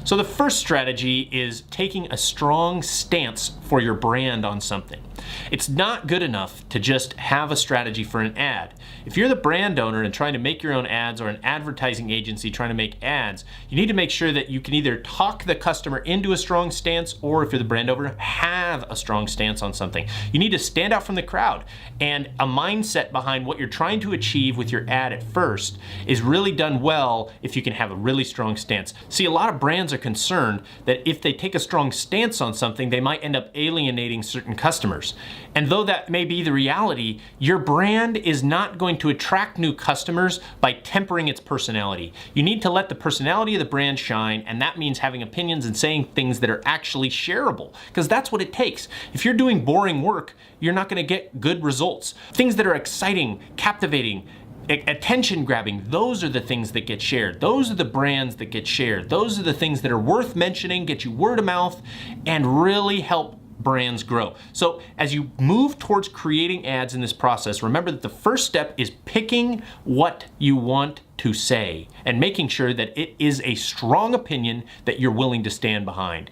So the first strategy is taking a strong stance for your brand on something. It's not good enough to just have a strategy for an ad. If you're the brand owner and trying to make your own ads, or an advertising agency trying to make ads, you need to make sure that you can either talk the customer into a strong stance, or if you're the brand owner, have a strong stance on something. You need to stand out from the crowd, and a mindset behind what you're trying to achieve with your ad at first is really done well if you can have a really strong stance. See, a lot of brands are concerned that if they take a strong stance on something, they might end up alienating certain customers. And though that may be the reality, your brand is not going to attract new customers by tempering its personality. You need to let the personality of the brand shine, and that means having opinions and saying things that are actually shareable, because that's what it takes. If you're doing boring work, you're not going to get good results. Things that are exciting, captivating, attention grabbing, those are the things that get shared. Those are the brands that get shared. Those are the things that are worth mentioning, get you word of mouth, and really help brands grow. So as you move towards creating ads in this process, remember that the first step is picking what you want to say and making sure that it is a strong opinion that you're willing to stand behind.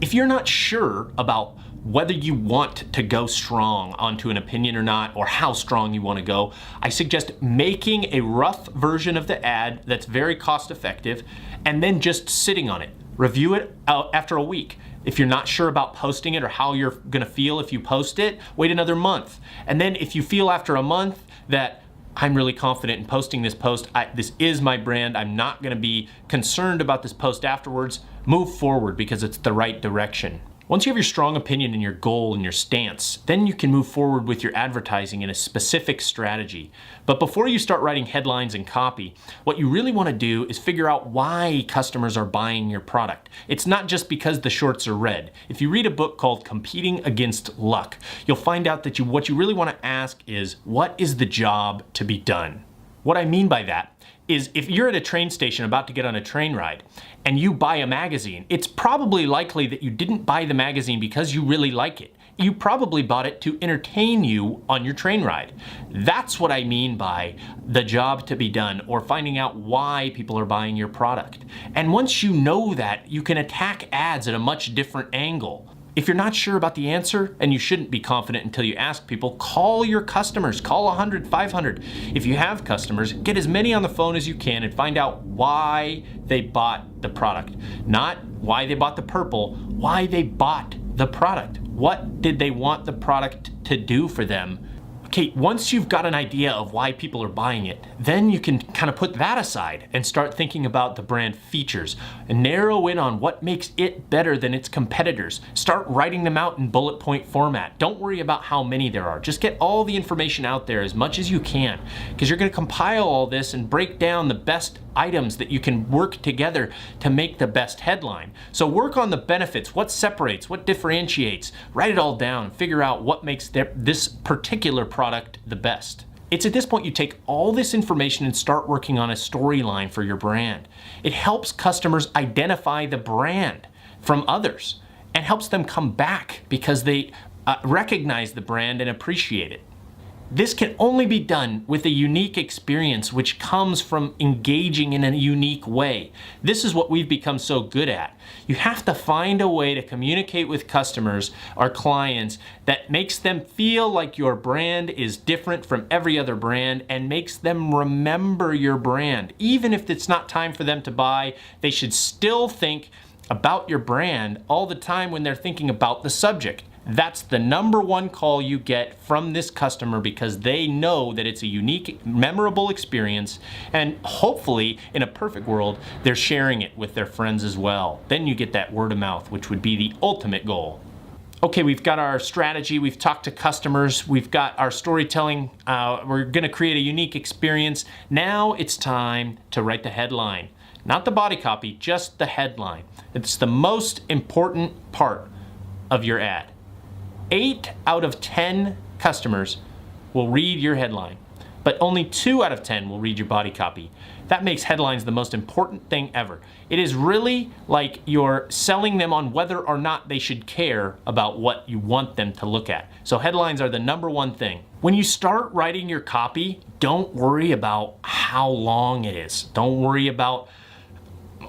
If you're not sure about whether you want to go strong onto an opinion or not, or how strong you want to go, I suggest making a rough version of the ad that's very cost effective, and then just sitting on it. Review it out after a week. If you're not sure about posting it or how you're gonna feel if you post it, wait another month. And then if you feel after a month that I'm really confident in posting this post, this is my brand, I'm not gonna be concerned about this post afterwards, move forward because it's the right direction. Once you have your strong opinion and your goal and your stance, then you can move forward with your advertising in a specific strategy. But before you start writing headlines and copy, what you really want to do is figure out why customers are buying your product. It's not just because the shorts are red. If you read a book called Competing Against Luck, you'll find out that what you really want to ask is, what is the job to be done? What I mean by that is, if you're at a train station about to get on a train ride and you buy a magazine, it's probably likely that you didn't buy the magazine because you really like it. You probably bought it to entertain you on your train ride. That's what I mean by the job to be done, or finding out why people are buying your product. And once you know that, you can attack ads at a much different angle. If you're not sure about the answer, and you shouldn't be confident until you ask people, call your customers, call 100, 500. If you have customers, get as many on the phone as you can and find out why they bought the product. Not why they bought the purple, why they bought the product. What did they want the product to do for them? Okay, once you've got an idea of why people are buying it, then you can kind of put that aside and start thinking about the brand features and narrow in on what makes it better than its competitors. Start writing them out in bullet point format. Don't worry about how many there are. Just get all the information out there as much as you can, because you're going to compile all this and break down the best items that you can work together to make the best headline. So work on the benefits, what separates, what differentiates, write it all down, figure out what makes this particular product the best. It's at this point you take all this information and start working on a storyline for your brand. It helps customers identify the brand from others and helps them come back because they recognize the brand and appreciate it. This can only be done with a unique experience which comes from engaging in a unique way. This is what we've become so good at. You have to find a way to communicate with customers or clients that makes them feel like your brand is different from every other brand and makes them remember your brand. Even if it's not time for them to buy, they should still think about your brand all the time when they're thinking about the subject. That's the number one call you get from this customer, because they know that it's a unique, memorable experience, and hopefully, in a perfect world, they're sharing it with their friends as well. Then you get that word of mouth, which would be the ultimate goal. Okay, we've got our strategy, we've talked to customers, we've got our storytelling, we're gonna create a unique experience. Now it's time to write the headline. Not the body copy, just the headline. It's the most important part of your ad. 8 out of 10 customers will read your headline, but only 2 out of 10 will read your body copy. That makes headlines the most important thing ever. It is really like you're selling them on whether or not they should care about what you want them to look at. So headlines are the number one thing. When you start writing your copy, don't worry about how long it is. Don't worry about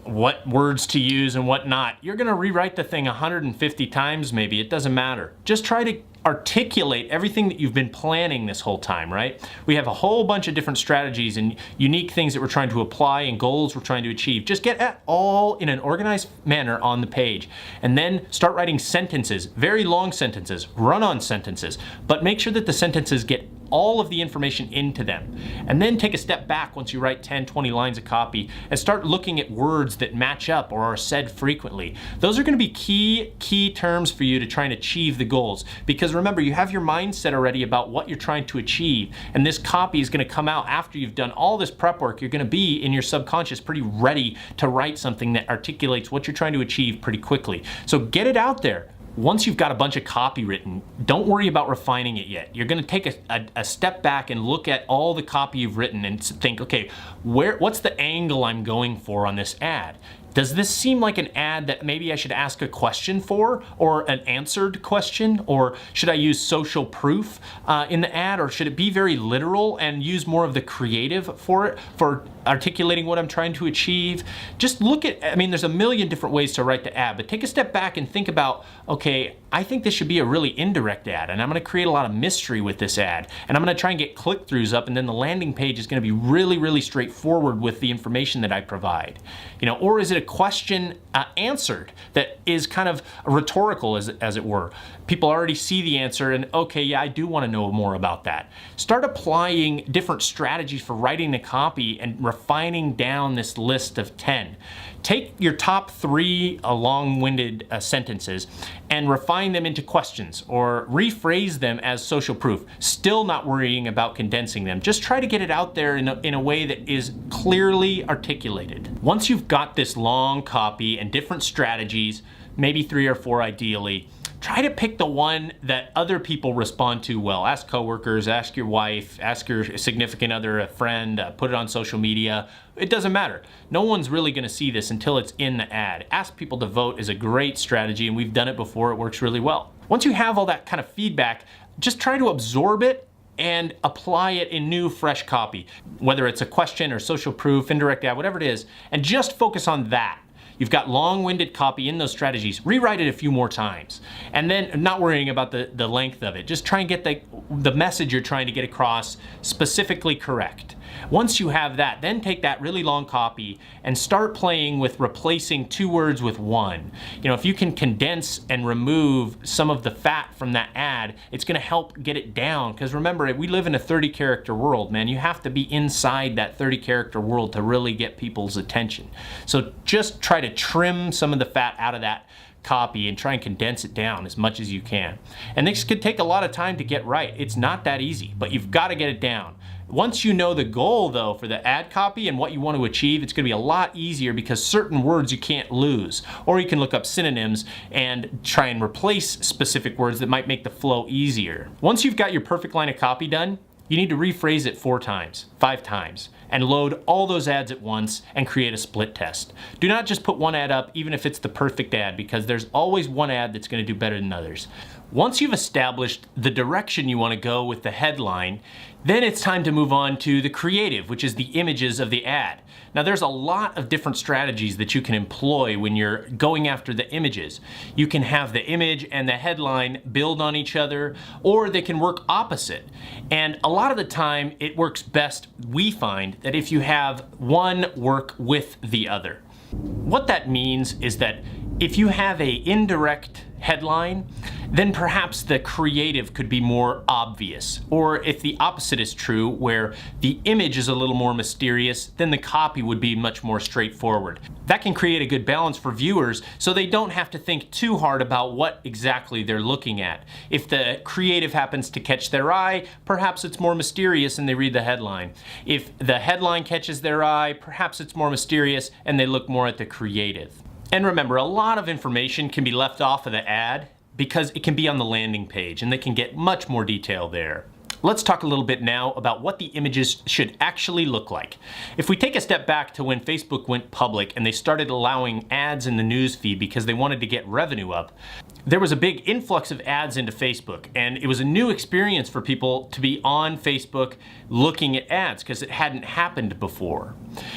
what words to use and what not. You're gonna rewrite the thing 150 times maybe, it doesn't matter. Just try to articulate everything that you've been planning this whole time, right? We have a whole bunch of different strategies and unique things that we're trying to apply and goals we're trying to achieve. Just get it all in an organized manner on the page, and then start writing sentences, very long sentences, run-on sentences, but make sure that the sentences get all of the information into them. And then take a step back once you write 10, 20 lines of copy and start looking at words that match up or are said frequently. Those are gonna be key terms for you to try and achieve the goals. Because remember, you have your mindset already about what you're trying to achieve, and this copy is gonna come out after you've done all this prep work. You're gonna be in your subconscious pretty ready to write something that articulates what you're trying to achieve pretty quickly. So get it out there. Once you've got a bunch of copy written, don't worry about refining it yet. You're gonna take a step back and look at all the copy you've written and think, okay, what's the angle I'm going for on this ad? Does this seem like an ad that maybe I should ask a question for, or an answered question? Or should I use social proof in the ad? Or should it be very literal and use more of the creative for it, for articulating what I'm trying to achieve? Just look at, I mean, there's a million different ways to write the ad, but take a step back and think about, okay, I think this should be a really indirect ad, and I'm gonna create a lot of mystery with this ad, and I'm gonna try and get click-throughs up, and then the landing page is gonna be really, really straightforward with the information that I provide. You know, or is it a question answered that is kind of rhetorical, as it were? People already see the answer and, okay, yeah, I do want to know more about that. Start applying different strategies for writing the copy and refining down this list of 10. Take your top 3 long-winded sentences and refine them into questions, or rephrase them as social proof, still not worrying about condensing them. Just try to get it out there in a way that is clearly articulated. Once you've got this long copy and different strategies, maybe 3 or 4 ideally, try to pick the one that other people respond to well. Ask coworkers, ask your wife, ask your significant other, a friend, put it on social media. It doesn't matter. No one's really gonna see this until it's in the ad. Ask people to vote is a great strategy, and we've done it before, it works really well. Once you have all that kind of feedback, just try to absorb it and apply it in new, fresh copy. Whether it's a question or social proof, indirect ad, whatever it is, and just focus on that. You've got long-winded copy in those strategies. Rewrite it a few more times. And then not worrying about the length of it. Just try and get the message you're trying to get across specifically correct. Once you have that, then take that really long copy and start playing with replacing 2 words with 1. You know, if you can condense and remove some of the fat from that ad, it's gonna help get it down. Because remember, we live in a 30-character world, man. You have to be inside that 30-character world to really get people's attention. So just try to trim some of the fat out of that copy and try and condense it down as much as you can. And this could take a lot of time to get right. It's not that easy, but you've got to get it down. Once you know the goal, though, for the ad copy and what you want to achieve, it's going to be a lot easier because certain words you can't lose. Or you can look up synonyms and try and replace specific words that might make the flow easier. Once you've got your perfect line of copy done, you need to rephrase it 4 times, 5 times, and load all those ads at once and create a split test. Do not just put one ad up, even if it's the perfect ad, because there's always one ad that's going to do better than others. Once you've established the direction you want to go with the headline, then it's time to move on to the creative, which is the images of the ad. Now there's a lot of different strategies that you can employ when you're going after the images. You can have the image and the headline build on each other, or they can work opposite. And a lot of the time it works best, we find, that if you have one work with the other. What that means is that if you have an indirect headline, then perhaps the creative could be more obvious. Or if the opposite is true, where the image is a little more mysterious, then the copy would be much more straightforward. That can create a good balance for viewers so they don't have to think too hard about what exactly they're looking at. If the creative happens to catch their eye, perhaps it's more mysterious and they read the headline. If the headline catches their eye, perhaps it's more mysterious and they look more at the creative. And remember, a lot of information can be left off of the ad because it can be on the landing page and they can get much more detail there. Let's talk a little bit now about what the images should actually look like. If we take a step back to when Facebook went public and they started allowing ads in the news feed because they wanted to get revenue up, there was a big influx of ads into Facebook, and it was a new experience for people to be on Facebook looking at ads because it hadn't happened before.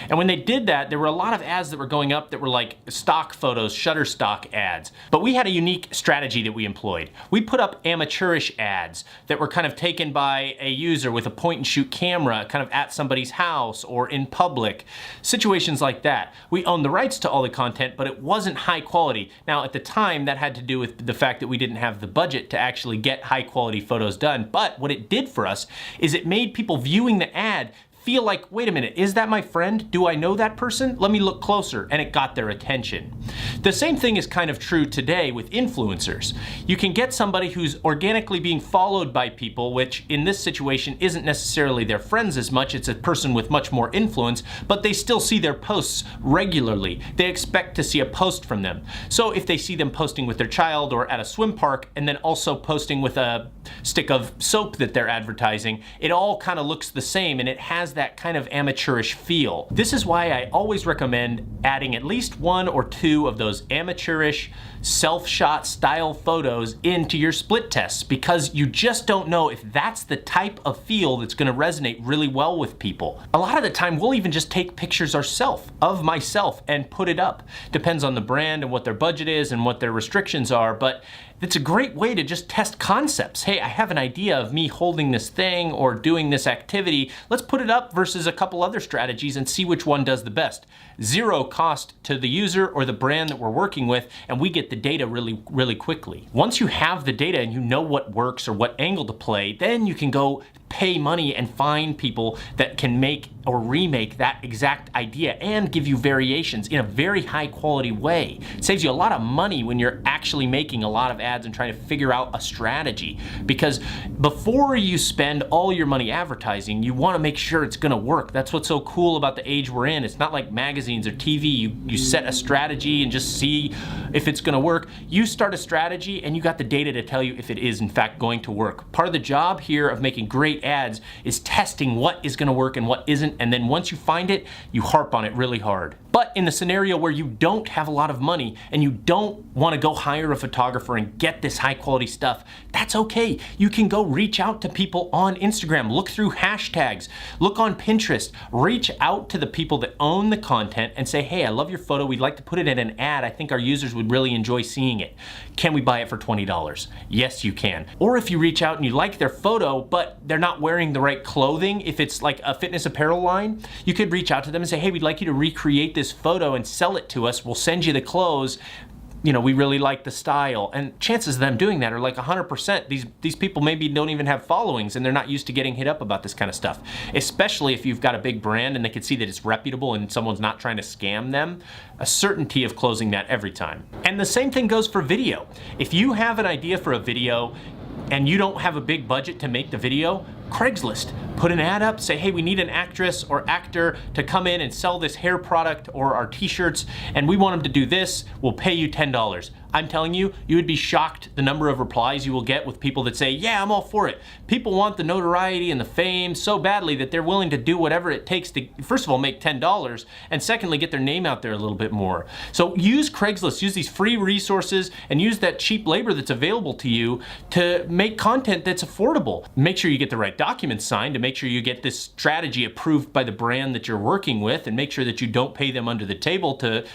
And when they did that, there were a lot of ads that were going up that were like stock photos, Shutterstock ads. But we had a unique strategy that we employed. We put up amateurish ads that were kind of taken by a user with a point and shoot camera kind of at somebody's house or in public, situations like that. We owned the rights to all the content, but it wasn't high quality. Now at the time that had to do with the fact that we didn't have the budget to actually get high quality photos done. But what it did for us is it made people viewing the ad feel like, wait a minute, is that my friend? Do I know that person? Let me look closer, and it got their attention. The same thing is kind of true today with influencers. You can get somebody who's organically being followed by people, which in this situation isn't necessarily their friends as much, it's a person with much more influence, but they still see their posts regularly. They expect to see a post from them. So if they see them posting with their child or at a swim park, and then also posting with a stick of soap that they're advertising, it all kind of looks the same, and it has that kind of amateurish feel. This is why I always recommend adding at least 1 or 2 of those amateurish self-shot style photos into your split tests, because you just don't know if that's the type of feel that's going to resonate really well with people. A lot of the time we'll even just take pictures ourselves of myself and put it up. Depends on the brand and what their budget is and what their restrictions are, but it's a great way to just test concepts. Hey, I have an idea of me holding this thing or doing this activity. Let's put it up versus a couple other strategies and see which one does the best. Zero cost to the user or the brand that we're working with, and we get the data really quickly. Once you have the data and you know what works or what angle to play, then you can go pay money and find people that can make or remake that exact idea and give you variations in a very high quality way. It saves you a lot of money when you're actually making a lot of ads and trying to figure out a strategy, because before you spend all your money advertising, you want to make sure it's going to work. That's what's so cool about the age we're in. It's not like magazines or TV. You set a strategy and just see if it's going to work. You start a strategy and you got the data to tell you if it is in fact going to work. Part of the job here of making great ads is testing what is going to work and what isn't, and then once you find it, you harp on it really hard. But in the scenario where you don't have a lot of money and you don't want to go hire a photographer and get this high quality stuff, that's okay. You can go reach out to people on Instagram, look through hashtags, look on Pinterest, reach out to the people that own the content and say, hey, I love your photo. We'd like to put it in an ad. I think our users would really enjoy seeing it. Can we buy it for $20? Yes, you can. Or if you reach out and you like their photo, but they're not wearing the right clothing, if it's like a fitness apparel line, you could reach out to them and say, hey, we'd like you to recreate this photo and sell it to us. We'll send you the clothes. You know, we really like the style. And chances of them doing that are like 100%. These people maybe don't even have followings and they're not used to getting hit up about this kind of stuff. Especially if you've got a big brand and they can see that it's reputable and someone's not trying to scam them. A certainty of closing that every time. And the same thing goes for video. If you have an idea for a video and you don't have a big budget to make the video, Craigslist. Put an ad up, say, hey, we need an actress or actor to come in and sell this hair product or our t-shirts, and we want them to do this, we'll pay you $10. I'm telling you, you would be shocked the number of replies you will get with people that say, yeah, I'm all for it. People want the notoriety and the fame so badly that they're willing to do whatever it takes to, first of all, make $10, and secondly, get their name out there a little bit more. So use Craigslist, use these free resources, and use that cheap labor that's available to you to make content that's affordable. Make sure you get the right documents signed to make sure you get this strategy approved by the brand that you're working with, and make sure that you don't pay them under the table to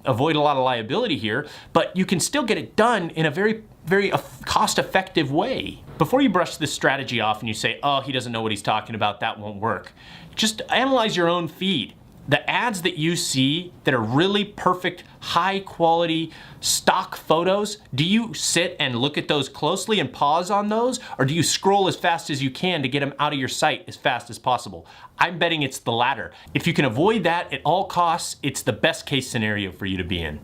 avoid a lot of liability here. But you can still get it done in a very cost-effective way. Before you brush this strategy off and you say, oh, he doesn't know what he's talking about, that won't work, just analyze your own feed. The ads that you see that are really perfect, high quality stock photos, do you sit and look at those closely and pause on those? Or do you scroll as fast as you can to get them out of your sight as fast as possible? I'm betting it's the latter. If you can avoid that at all costs, it's the best case scenario for you to be in.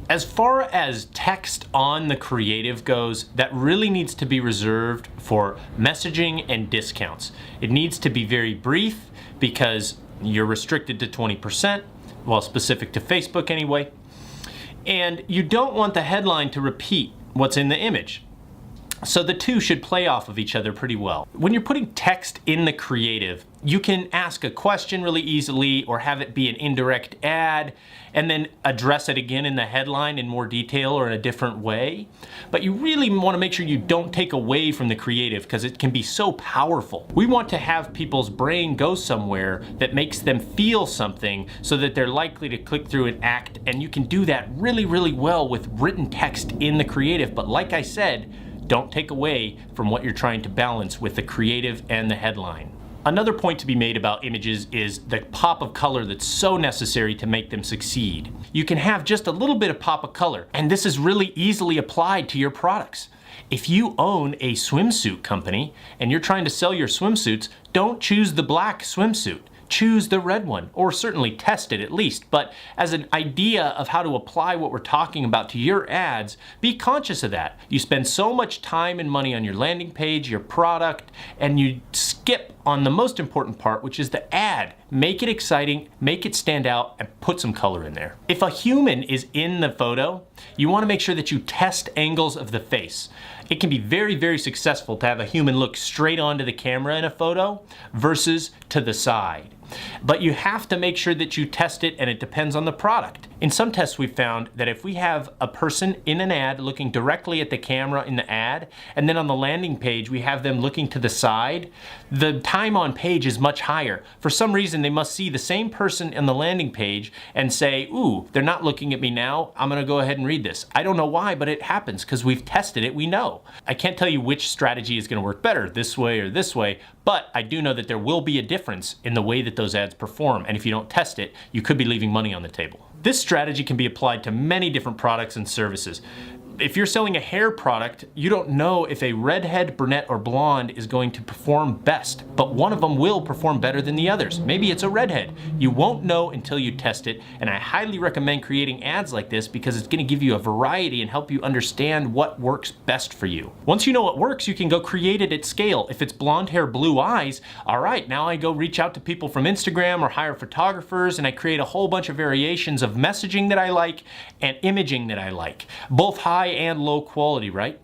As far as text on the creative goes, that really needs to be reserved for messaging and discounts. It needs to be very brief because you're restricted to 20%, well, specific to Facebook anyway. And you don't want the headline to repeat what's in the image. So the two should play off of each other pretty well. When you're putting text in the creative, you can ask a question really easily or have it be an indirect ad and then address it again in the headline in more detail or in a different way. But you really want to make sure you don't take away from the creative because it can be so powerful. We want to have people's brain go somewhere that makes them feel something so that they're likely to click through and act, and you can do that really, really well with written text in the creative. But like I said, don't take away from what you're trying to balance with the creative and the headline. Another point to be made about images is the pop of color that's so necessary to make them succeed. You can have just a little bit of pop of color, and this is really easily applied to your products. If you own a swimsuit company and you're trying to sell your swimsuits, don't choose the black swimsuit. Choose the red one, or certainly test it at least. But as an idea of how to apply what we're talking about to your ads, be conscious of that. You spend so much time and money on your landing page, your product, and you skip on the most important part, which is the ad. Make it exciting, make it stand out, and put some color in there. If a human is in the photo, you want to make sure that you test angles of the face. It can be very, very successful to have a human look straight onto the camera in a photo versus to the side. But you have to make sure that you test it, and it depends on the product. In some tests we've found that if we have a person in an ad looking directly at the camera in the ad, and then on the landing page we have them looking to the side, the time on page is much higher. For some reason they must see the same person in the landing page and say, ooh, they're not looking at me now, I'm gonna go ahead and read this. I don't know why, but it happens because we've tested it, we know. I can't tell you which strategy is gonna work better, this way or this way, but I do know that there will be a difference in the way that those ads perform, and if you don't test it, you could be leaving money on the table. This strategy can be applied to many different products and services. If you're selling a hair product, you don't know if a redhead, brunette, or blonde is going to perform best, but one of them will perform better than the others. Maybe it's a redhead. You won't know until you test it, and I highly recommend creating ads like this because it's gonna give you a variety and help you understand what works best for you. Once you know what works, you can go create it at scale. If it's blonde hair, blue eyes, all right, now I go reach out to people from Instagram or hire photographers, and I create a whole bunch of variations of messaging that I like and imaging that I like, both high and low quality, right?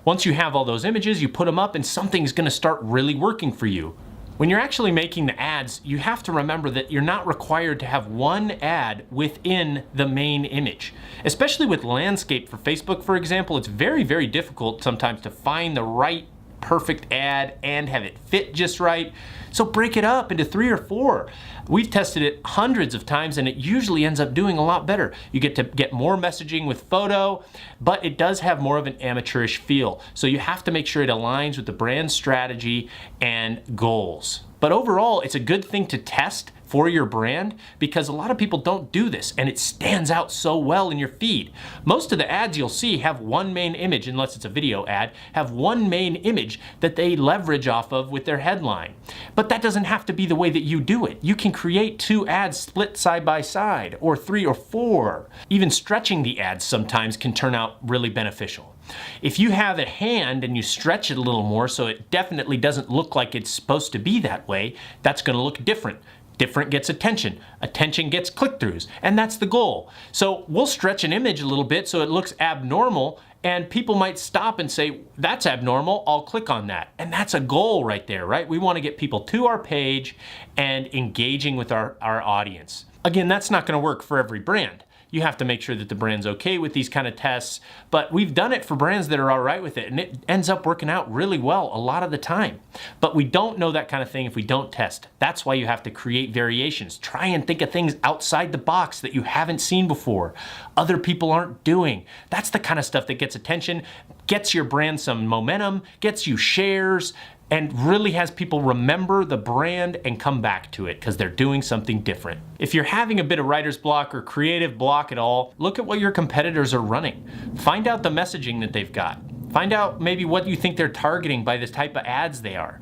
Once you have all those images, you put them up and something's gonna start really working for you. When you're actually making the ads, you have to remember that you're not required to have one ad within the main image. Especially with landscape for Facebook, for example, it's very, very difficult sometimes to find the right perfect ad and have it fit just right. So break it up into 3 or 4. We've tested it hundreds of times and it usually ends up doing a lot better. You get to get more messaging with photo, but it does have more of an amateurish feel. So you have to make sure it aligns with the brand strategy and goals. But overall, it's a good thing to test for your brand because a lot of people don't do this and it stands out so well in your feed. Most of the ads you'll see have one main image, unless it's a video ad, have one main image that they leverage off of with their headline. But that doesn't have to be the way that you do it. You can create 2 ads split side by side, or 3 or 4. Even stretching the ads sometimes can turn out really beneficial. If you have a hand and you stretch it a little more so it definitely doesn't look like it's supposed to be that way, that's gonna look different. Different gets attention, attention gets click-throughs, and that's the goal. So we'll stretch an image a little bit so it looks abnormal, and people might stop and say, that's abnormal, I'll click on that. And that's a goal right there, right? We wanna get people to our page and engaging with our audience. Again, that's not gonna work for every brand. You have to make sure that the brand's okay with these kind of tests, but we've done it for brands that are all right with it, and it ends up working out really well a lot of the time. But we don't know that kind of thing if we don't test. That's why you have to create variations. Try and think of things outside the box that you haven't seen before, other people aren't doing. That's the kind of stuff that gets attention, gets your brand some momentum, gets you shares, and really has people remember the brand and come back to it because they're doing something different. If you're having a bit of writer's block or creative block at all, look at what your competitors are running. Find out the messaging that they've got. Find out maybe what you think they're targeting by the type of ads they are.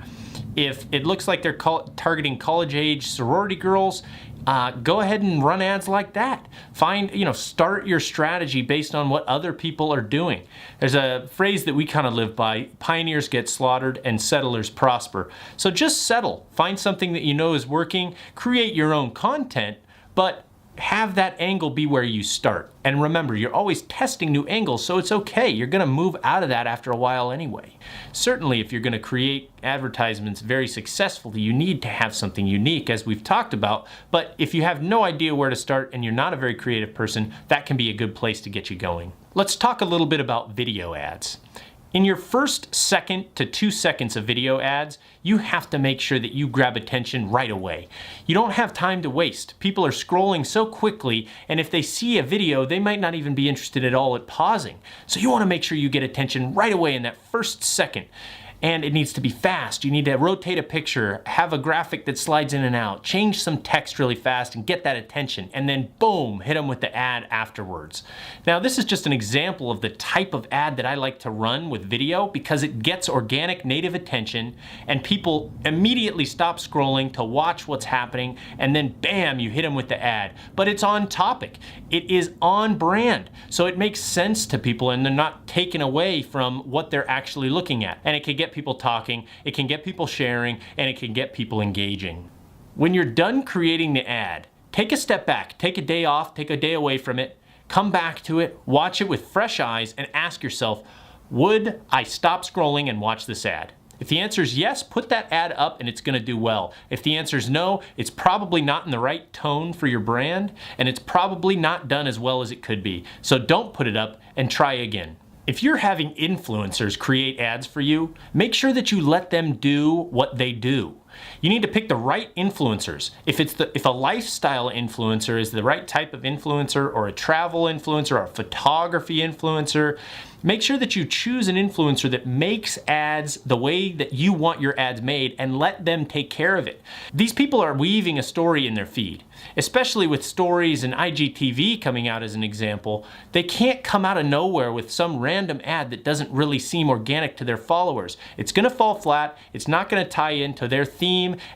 If it looks like they're targeting college-age sorority girls, go ahead and run ads like that. Start your strategy based on what other people are doing. There's a phrase that we kind of live by: pioneers get slaughtered and settlers prosper. So just settle. Find something that you know is working, create your own content, but have that angle be where you start. And remember, you're always testing new angles, so it's okay. You're gonna move out of that after a while anyway. Certainly, if you're gonna create advertisements very successfully, you need to have something unique, as we've talked about. But if you have no idea where to start and you're not a very creative person, that can be a good place to get you going. Let's talk a little bit about video ads. In your first second to 2 seconds of video ads, you have to make sure that you grab attention right away. You don't have time to waste. People are scrolling so quickly, and if they see a video, they might not even be interested at all at pausing. So you want to make sure you get attention right away in that first second. And it needs to be fast. You need to rotate a picture, have a graphic that slides in and out, change some text really fast and get that attention, and then boom, hit them with the ad afterwards. Now this is just an example of the type of ad that I like to run with video because it gets organic native attention and people immediately stop scrolling to watch what's happening, and then bam, you hit them with the ad. But it's on topic. It is on brand. So it makes sense to people and they're not taken away from what they're actually looking at. And it can get people talking, it can get people sharing, and it can get people engaging. When you're done creating the ad, take a step back, take a day off, take a day away from it, come back to it, watch it with fresh eyes, and ask yourself, would I stop scrolling and watch this ad? If the answer is yes, put that ad up and it's gonna do well. If the answer is no, it's probably not in the right tone for your brand, and it's probably not done as well as it could be. So don't put it up and try again. If you're having influencers create ads for you, make sure that you let them do what they do. You need to pick the right influencers. If a lifestyle influencer is the right type of influencer, or a travel influencer, or a photography influencer, make sure that you choose an influencer that makes ads the way that you want your ads made and let them take care of it. These people are weaving a story in their feed, especially with stories and IGTV coming out as an example. They can't come out of nowhere with some random ad that doesn't really seem organic to their followers. It's gonna fall flat, it's not gonna tie into their theme,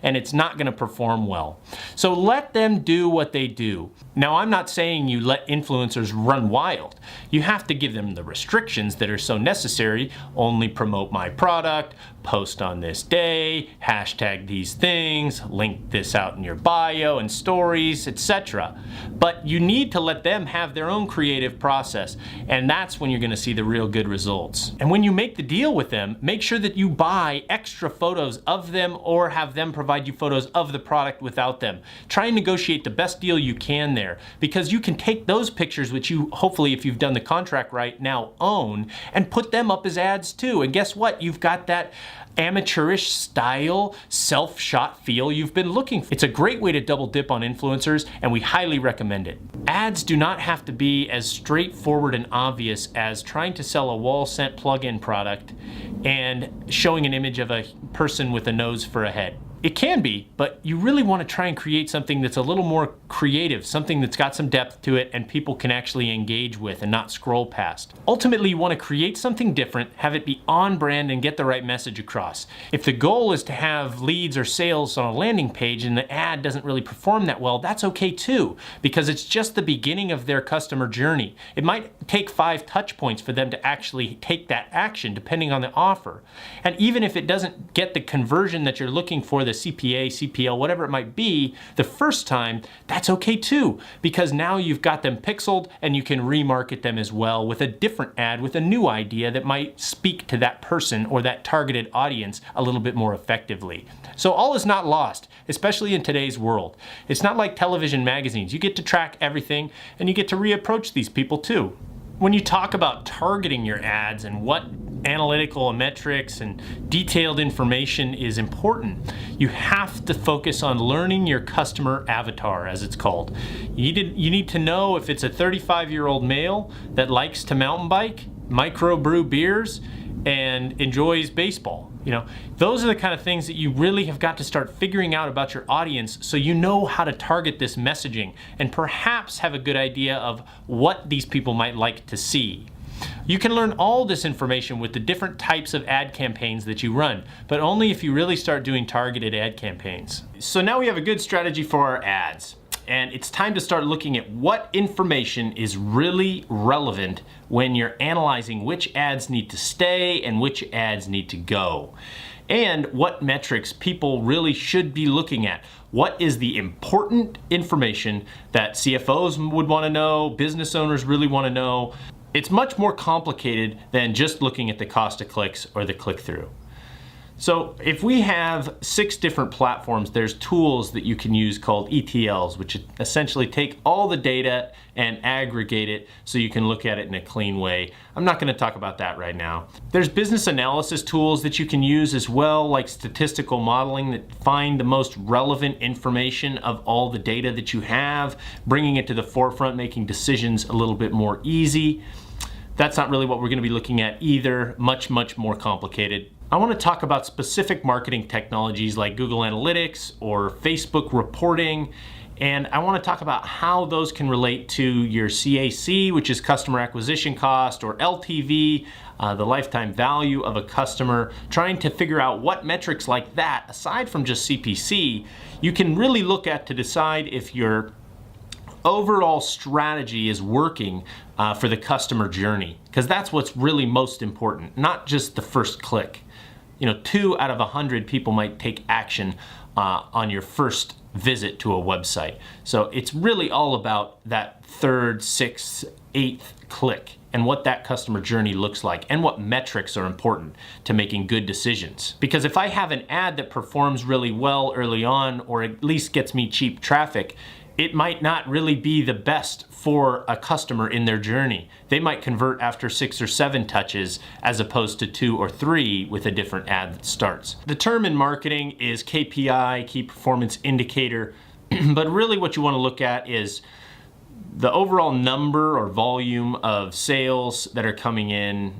and it's not gonna perform well. So let them do what they do. Now, I'm not saying you let influencers run wild. You have to give them the restrictions that are so necessary. Only promote my product, post on this day, hashtag these things, link this out in your bio and stories, etc. But you need to let them have their own creative process, and that's when you're gonna see the real good results. And when you make the deal with them, make sure that you buy extra photos of them or have them provide you photos of the product without them. Try and negotiate the best deal you can there, because you can take those pictures, which you hopefully, if you've done the contract right, now own, and put them up as ads too. And guess what? You've got that amateurish style, self-shot feel you've been looking for. It's a great way to double dip on influencers, and we highly recommend it. Ads do not have to be as straightforward and obvious as trying to sell a wall scent plug-in product and showing an image of a person with a nose for a head. It can be, but you really want to try and create something that's a little more creative, something that's got some depth to it and people can actually engage with and not scroll past. Ultimately, you want to create something different, have it be on brand, and get the right message across. If the goal is to have leads or sales on a landing page and the ad doesn't really perform that well, that's okay too, because it's just the beginning of their customer journey. It might take 5 touch points for them to actually take that action, depending on the offer. And even if it doesn't get the conversion that you're looking for, the CPA, CPL, whatever it might be, the first time, that's okay too, because now you've got them pixeled and you can remarket them as well with a different ad, with a new idea that might speak to that person or that targeted audience a little bit more effectively. So all is not lost, especially in today's world. It's not like television magazines. You get to track everything and you get to reapproach these people too. When you talk about targeting your ads and what analytical metrics and detailed information is important, you have to focus on learning your customer avatar, as it's called. You need to know if it's a 35-year-old male that likes to mountain bike, microbrew beers, and enjoys baseball. You know, those are the kind of things that you really have got to start figuring out about your audience, so you know how to target this messaging and perhaps have a good idea of what these people might like to see. You can learn all this information with the different types of ad campaigns that you run, but only if you really start doing targeted ad campaigns. So now we have a good strategy for our ads, and it's time to start looking at what information is really relevant when you're analyzing which ads need to stay and which ads need to go. and what metrics people really should be looking at. What is the important information that CFOs would want to know, business owners really want to know? It's much more complicated than just looking at the cost of clicks or the click-through. So if we have 6 different platforms, there's tools that you can use called ETLs, which essentially take all the data and aggregate it so you can look at it in a clean way. I'm not going to talk about that right now. There's business analysis tools that you can use as well, like statistical modeling, that find the most relevant information of all the data that you have, bringing it to the forefront, making decisions a little bit more easy. That's not really what we're going to be looking at either. Much more complicated. I want to talk about specific marketing technologies like Google Analytics or Facebook reporting, and I want to talk about how those can relate to your CAC, which is customer acquisition cost, or LTV, the lifetime value of a customer, trying to figure out what metrics like that, aside from just CPC, you can really look at to decide if your overall strategy is working for the customer journey, because that's what's really most important, not just the first click. 2 out of 100 people might take action on your first visit to a website. So it's really all about that 3rd, 6th, 8th click and what that customer journey looks like and what metrics are important to making good decisions. Because if I have an ad that performs really well early on, or at least gets me cheap traffic, it might not really be the best for a customer in their journey. They might convert after 6 or 7 touches as opposed to 2 or 3 with a different ad that starts. The term in marketing is KPI, key performance indicator, but really what you want to look at is the overall number or volume of sales that are coming in,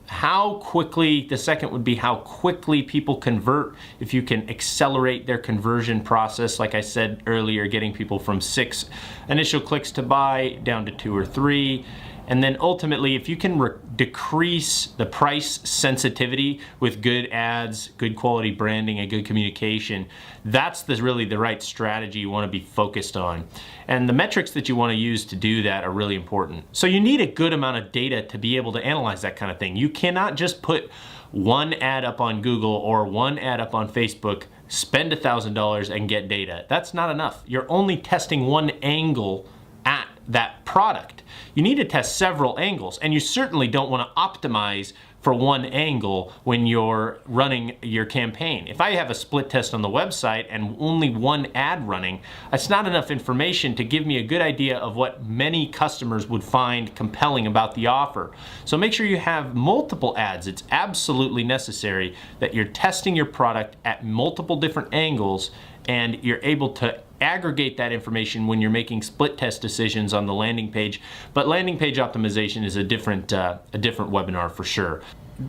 how quickly, the second would be how quickly people convert. If you can accelerate their conversion process, like I said earlier, getting people from 6 initial clicks to buy down to 2 or 3. And then ultimately, if you can decrease the price sensitivity with good ads, good quality branding, and good communication, that's really the right strategy you want to be focused on. And the metrics that you want to use to do that are really important. So you need a good amount of data to be able to analyze that kind of thing. You cannot just put one ad up on Google or one ad up on Facebook, spend $1,000 and get data. That's not enough. You're only testing one angle at that product. You need to test several angles, and you certainly don't want to optimize for one angle when you're running your campaign. If I have a split test on the website and only one ad running, that's not enough information to give me a good idea of what many customers would find compelling about the offer. So make sure you have multiple ads. It's absolutely necessary that you're testing your product at multiple different angles, and you're able to aggregate that information when you're making split test decisions on the landing page. But landing page optimization is a different webinar for sure.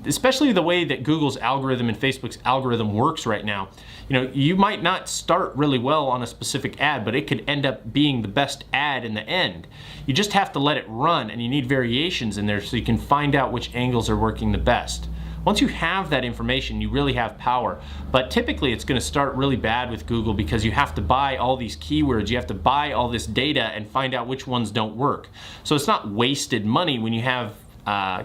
Especially the way that Google's algorithm and Facebook's algorithm works right now. You might not start really well on a specific ad, but it could end up being the best ad in the end. You just have to let it run, and you need variations in there so you can find out which angles are working the best. Once you have that information, you really have power. But typically it's going to start really bad with Google because you have to buy all these keywords, you have to buy all this data and find out which ones don't work. So it's not wasted money when you have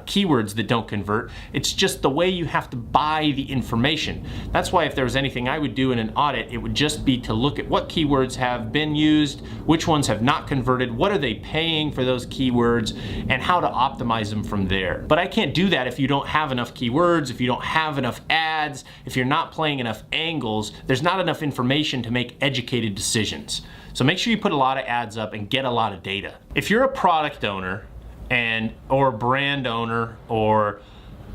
keywords that don't convert. It's just the way you have to buy the information. That's why if there was anything I would do in an audit, it would just be to look at what keywords have been used, which ones have not converted, what are they paying for those keywords, and how to optimize them from there. But I can't do that if you don't have enough keywords, if you don't have enough ads, if you're not playing enough angles. There's not enough information to make educated decisions. So make sure you put a lot of ads up and get a lot of data. If you're a product owner or brand owner or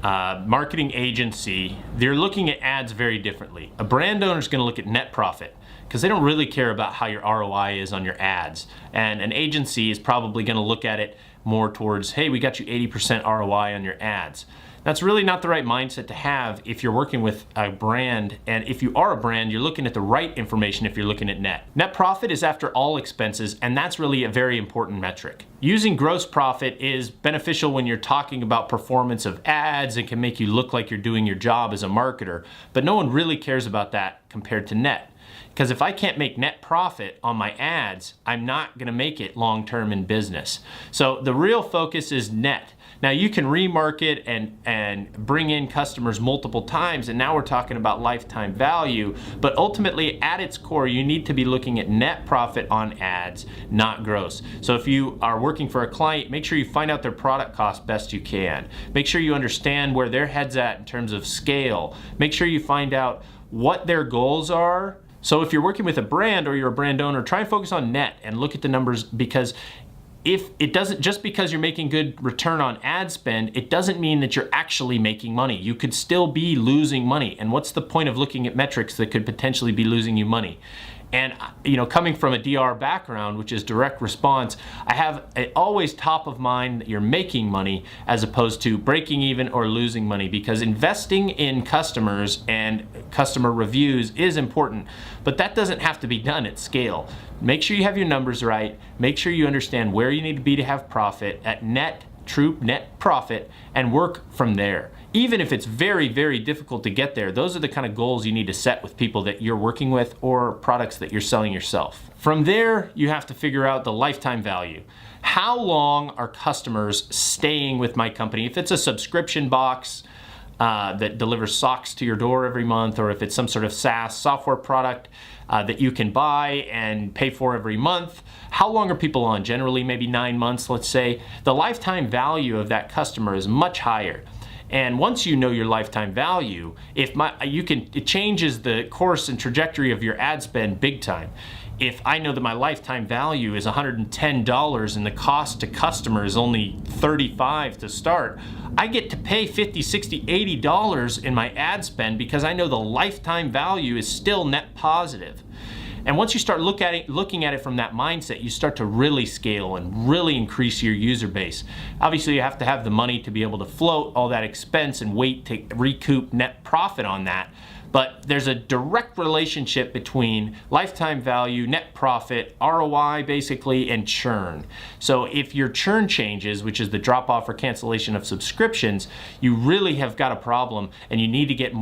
marketing agency, they're looking at ads very differently. A brand owner is going to look at net profit because they don't really care about how your ROI is on your ads. And an agency is probably going to look at it more towards, hey, we got you 80% ROI on your ads. That's really not the right mindset to have if you're working with a brand, and if you are a brand, you're looking at the right information if you're looking at net. Net profit is after all expenses, and that's really a very important metric. Using gross profit is beneficial when you're talking about performance of ads and can make you look like you're doing your job as a marketer, but no one really cares about that compared to net. Because if I can't make net profit on my ads, I'm not gonna make it long-term in business. So the real focus is net. Now you can remarket and bring in customers multiple times, and now we're talking about lifetime value, but ultimately at its core, you need to be looking at net profit on ads, not gross. So if you are working for a client, make sure you find out their product cost best you can. Make sure you understand where their head's at in terms of scale. Make sure you find out what their goals are. So if you're working with a brand or you're a brand owner, try and focus on net and look at the numbers, because if it doesn't, just because you're making good return on ad spend, it doesn't mean that you're actually making money. You could still be losing money. And what's the point of looking at metrics that could potentially be losing you money? And coming from a DR background, which is direct response, I have it always top of mind that you're making money as opposed to breaking even or losing money, because investing in customers and customer reviews is important, but that doesn't have to be done at scale. Make sure you have your numbers right. Make sure you understand where you need to be to have profit at true net profit, and work from there. Even if it's very, very difficult to get there, those are the kind of goals you need to set with people that you're working with or products that you're selling yourself. From there, you have to figure out the lifetime value. How long are customers staying with my company? If it's a subscription box that delivers socks to your door every month, or if it's some sort of SaaS software product that you can buy and pay for every month, how long are people on? Generally, maybe 9 months, let's say. The lifetime value of that customer is much higher. And once you know your lifetime value, it changes the course and trajectory of your ad spend big time. If I know that my lifetime value is $110 and the cost to customer is only $35 to start, I get to pay $50, $60, $80 in my ad spend because I know the lifetime value is still net positive. And once you start looking at it from that mindset, you start to really scale and really increase your user base. Obviously, you have to have the money to be able to float all that expense and wait to recoup net profit on that. But there's a direct relationship between lifetime value, net profit, ROI basically, and churn. So if your churn changes, which is the drop off or cancellation of subscriptions, you really have got a problem and you need to get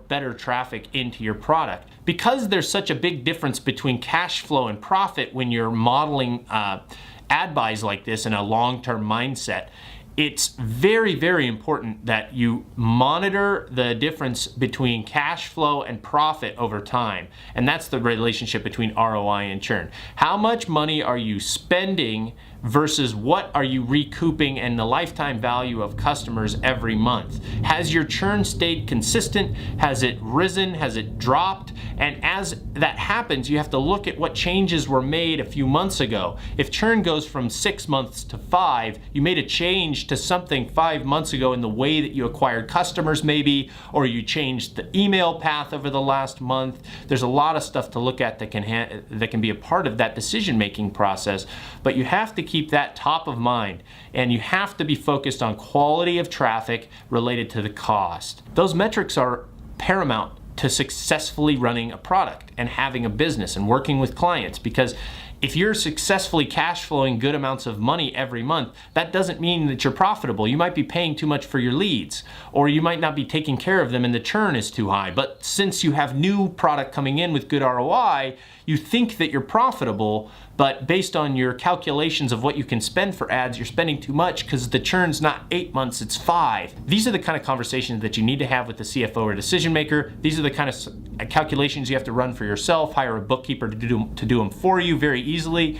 better traffic into your product. Because there's such a big difference between cash flow and profit when you're modeling ad buys like this in a long-term mindset, it's very, very important that you monitor the difference between cash flow and profit over time. And that's the relationship between ROI and churn. How much money are you spending versus what are you recouping, and the lifetime value of customers every month? Has your churn stayed consistent? Has it risen? Has it dropped? And as that happens, you have to look at what changes were made a few months ago. If churn goes from 6 months to 5, you made a change to something 5 months ago in the way that you acquired customers maybe, or you changed the email path over the last month. There's a lot of stuff to look at that can be a part of that decision-making process, but you have to keep that top of mind, and you have to be focused on quality of traffic related to the cost. Those metrics are paramount to successfully running a product and having a business and working with clients, because if you're successfully cash flowing good amounts of money every month, that doesn't mean that you're profitable. You might be paying too much for your leads, or you might not be taking care of them and the churn is too high. But since you have new product coming in with good ROI, you think that you're profitable, but based on your calculations of what you can spend for ads, you're spending too much because the churn's not 8 months, it's 5. These are the kind of conversations that you need to have with the CFO or decision maker. These are the kind of calculations you have to run for yourself. Hire a bookkeeper to do them for you very easily.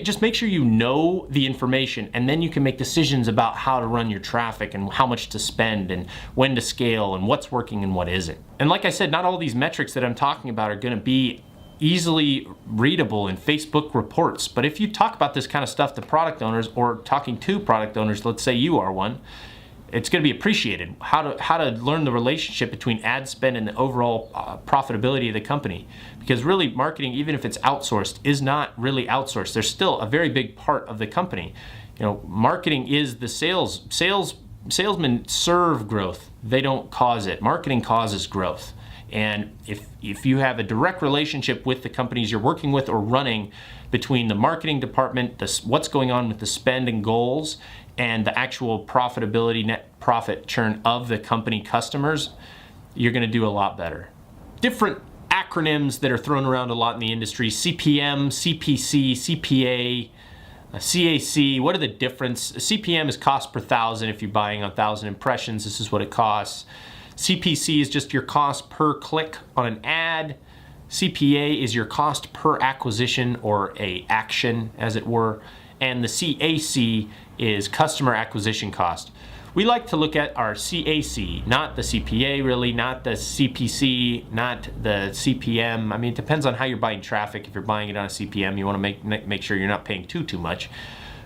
Just make sure you know the information, and then you can make decisions about how to run your traffic and how much to spend and when to scale and what's working and what isn't. And like I said, not all these metrics that I'm talking about are going to be easily readable in Facebook reports. But if you talk about this kind of stuff to product owners, or talking to product owners, let's say you are one, it's going to be appreciated. How to learn the relationship between ad spend and the overall profitability of the company. Because really, marketing, even if it's outsourced, is not really outsourced. There's still a very big part of the company. Marketing is the salesmen serve growth. They don't cause it. Marketing causes growth. And if you have a direct relationship with the companies you're working with or running, between the marketing department, what's going on with the spend and goals, and the actual profitability, net profit churn of the company customers, you're going to do a lot better. Different acronyms that are thrown around a lot in the industry: CPM, CPC, CPA, CAC. What are the difference? CPM is cost per thousand. If you're buying 1,000 impressions, this is what it costs. CPC is just your cost per click on an ad. CPA is your cost per acquisition, or a action as it were. And the CAC is customer acquisition cost. We like to look at our CAC, not the CPA really, not the CPC, not the CPM. I mean, it depends on how you're buying traffic. If you're buying it on a CPM, you want to make sure you're not paying too much.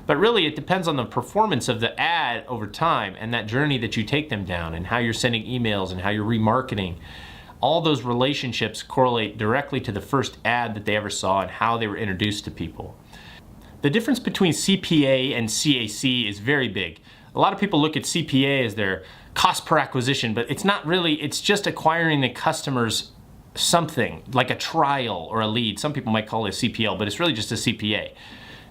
But really, it depends on the performance of the ad over time and that journey that you take them down, and how you're sending emails and how you're remarketing. All those relationships correlate directly to the first ad that they ever saw and how they were introduced to people. The difference between CPA and CAC is very big. A lot of people look at CPA as their cost per acquisition, but it's not really. It's just acquiring the customers something, like a trial or a lead. Some people might call it a CPL, but it's really just a CPA.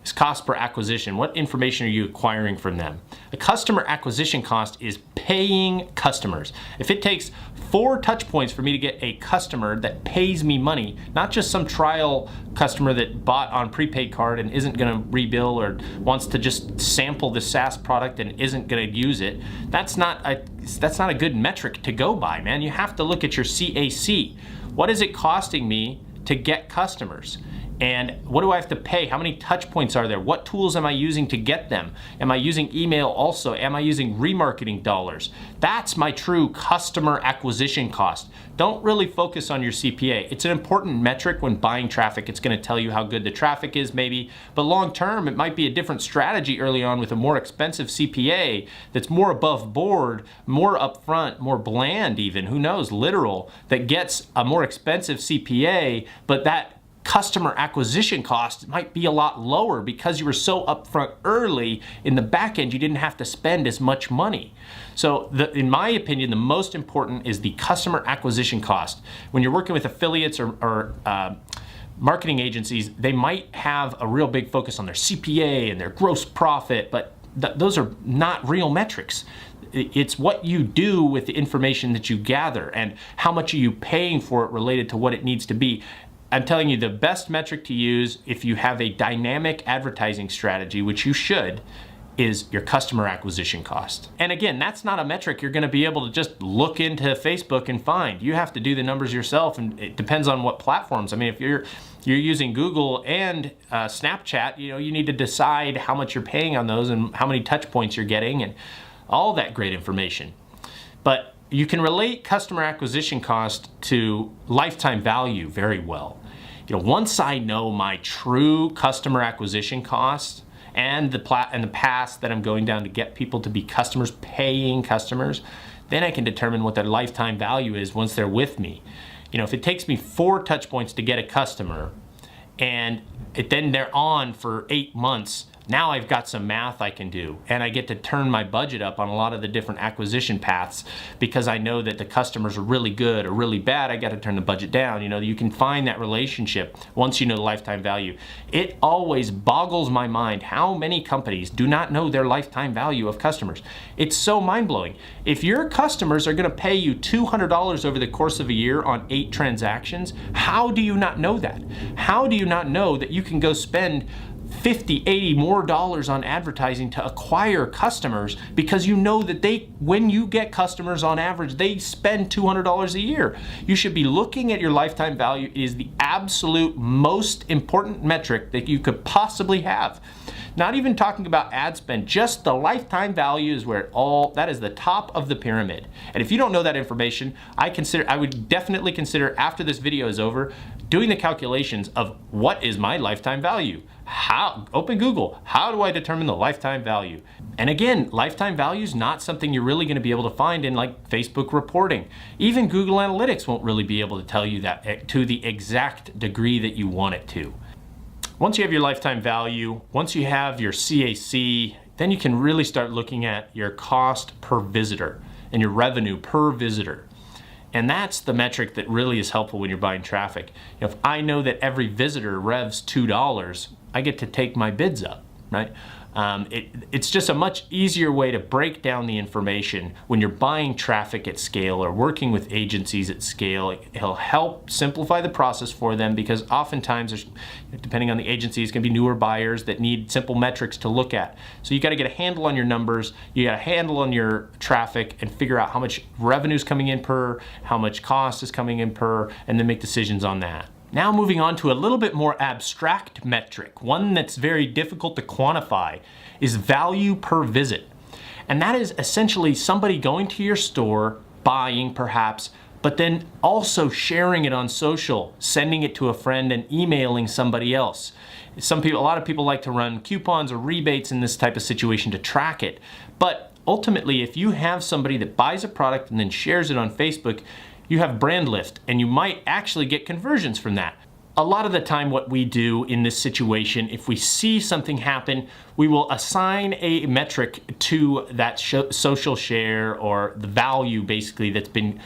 It's cost per acquisition. What information are you acquiring from them? The customer acquisition cost is paying customers. If it takes 4 touch points for me to get a customer that pays me money, not just some trial customer that bought on prepaid card and isn't going to rebill, or wants to just sample the SaaS product and isn't going to use it, that's not a good metric to go by, man. You have to look at your CAC. What is it costing me to get customers? And what do I have to pay? How many touch points are there? What tools am I using to get them? Am I using email also? Am I using remarketing dollars? That's my true customer acquisition cost. Don't really focus on your CPA. It's an important metric when buying traffic. It's going to tell you how good the traffic is maybe, but long term it might be a different strategy early on with a more expensive CPA that's more above board, more upfront, more bland even, who knows, literal, that gets a more expensive CPA, but that customer acquisition cost might be a lot lower because you were so upfront early. In the back end, you didn't have to spend as much money. So in my opinion, the most important is the customer acquisition cost. When you're working with affiliates or marketing agencies, they might have a real big focus on their CPA and their gross profit, but those are not real metrics. It's what you do with the information that you gather, and how much are you paying for it related to what it needs to be. I'm telling you, the best metric to use if you have a dynamic advertising strategy, which you should, is your customer acquisition cost. And again, that's not a metric you're going to be able to just look into Facebook and find. You have to do the numbers yourself, and it depends on what platforms. I mean, if you're using Google and Snapchat, you need to decide how much you're paying on those and how many touch points you're getting and all that great information. But you can relate customer acquisition cost to lifetime value very well. Once I know my true customer acquisition cost and the path that I'm going down to get people to be customers, paying customers, then I can determine what their lifetime value is once they're with me. If it takes me 4 touch points to get a customer and then they're on for 8 months, now I've got some math I can do, and I get to turn my budget up on a lot of the different acquisition paths because I know that the customers are really good or really bad. I got to turn the budget down. You can find that relationship once you know the lifetime value. It always boggles my mind how many companies do not know their lifetime value of customers. It's so mind-blowing. If your customers are going to pay you $200 over the course of a year on 8 transactions, how do you not know that? How do you not know that you can go spend $50, $80 more on advertising to acquire customers, because you know that when you get customers on average, they spend $200 a year. You should be looking at your lifetime value. It is the absolute most important metric that you could possibly have. Not even talking about ad spend, just the lifetime value is where that is the top of the pyramid. And if you don't know that information, I would definitely consider, after this video is over, doing the calculations of what is my lifetime value. Open Google, how do I determine the lifetime value? And again, lifetime value is not something you're really going to be able to find in like Facebook reporting. Even Google Analytics won't really be able to tell you that to the exact degree that you want it to. Once you have your lifetime value, once you have your CAC, then you can really start looking at your cost per visitor and your revenue per visitor. And that's the metric that really is helpful when you're buying traffic. If I know that every visitor revs $2, I get to take my bids up, right? It's just a much easier way to break down the information when you're buying traffic at scale or working with agencies at scale. It'll help simplify the process for them, because oftentimes there's, depending on the agency, it's going to be newer buyers that need simple metrics to look at. So you got to get a handle on your numbers, you got a handle on your traffic, and figure out how much revenue is coming in per, how much cost is coming in per, and then make decisions on that. Now moving on to a little bit more abstract metric, one that's very difficult to quantify, is value per visit. And that is essentially somebody going to your store, buying perhaps, but then also sharing it on social, sending it to a friend and emailing somebody else. A lot of people like to run coupons or rebates in this type of situation to track it. But ultimately, if you have somebody that buys a product and then shares it on Facebook, you have brand lift, and you might actually get conversions from that. A lot of the time what we do in this situation, if we see something happen, we will assign a metric to that social share, or the value basically that's been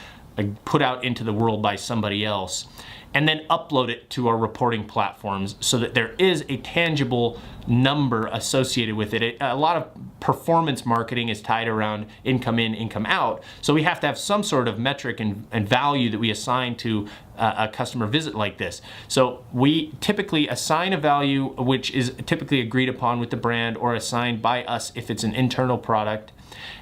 put out into the world by somebody else, and then upload it to our reporting platforms so that there is a tangible number associated with it. A lot of performance marketing is tied around income in, income out. So we have to have some sort of metric and value that we assign to a customer visit like this. So we typically assign a value which is typically agreed upon with the brand, or assigned by us if it's an internal product.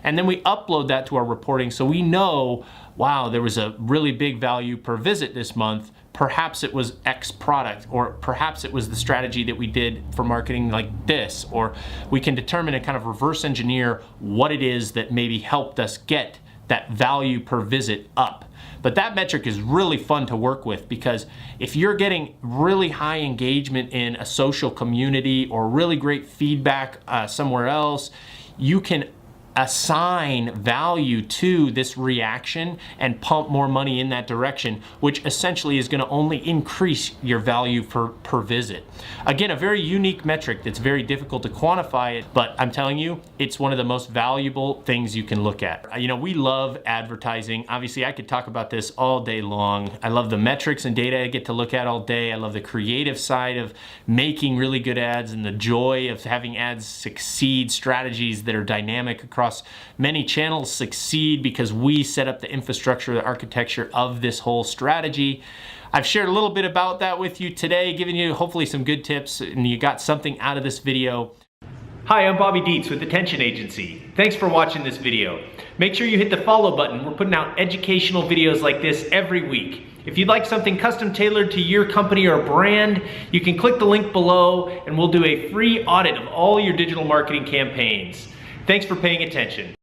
And then we upload that to our reporting so we know, wow, there was a really big value per visit this month. Perhaps it was X product, or perhaps it was the strategy that we did for marketing like this, or we can determine and kind of reverse engineer what it is that maybe helped us get that value per visit up. But that metric is really fun to work with, because if you're getting really high engagement in a social community or really great feedback somewhere else, you can assign value to this reaction and pump more money in that direction, which essentially is going to only increase your value per visit. Again, a very unique metric that's very difficult to quantify it, but I'm telling you, it's one of the most valuable things you can look at. You know, we love advertising. Obviously, I could talk about this all day long. I love the metrics and data I get to look at all day. I love the creative side of making really good ads and the joy of having ads succeed, strategies that are dynamic across many channels succeed because we set up the infrastructure, the architecture of this whole strategy. I've shared a little bit about that with you today, giving you hopefully some good tips, and you got something out of this video. Hi, I'm Bobby Dietz with Attention Agency. Thanks for watching this video. Make sure you hit the follow button. We're putting out educational videos like this every week. If you'd like something custom tailored to your company or brand, you can click the link below and we'll do a free audit of all your digital marketing campaigns. Thanks for paying attention.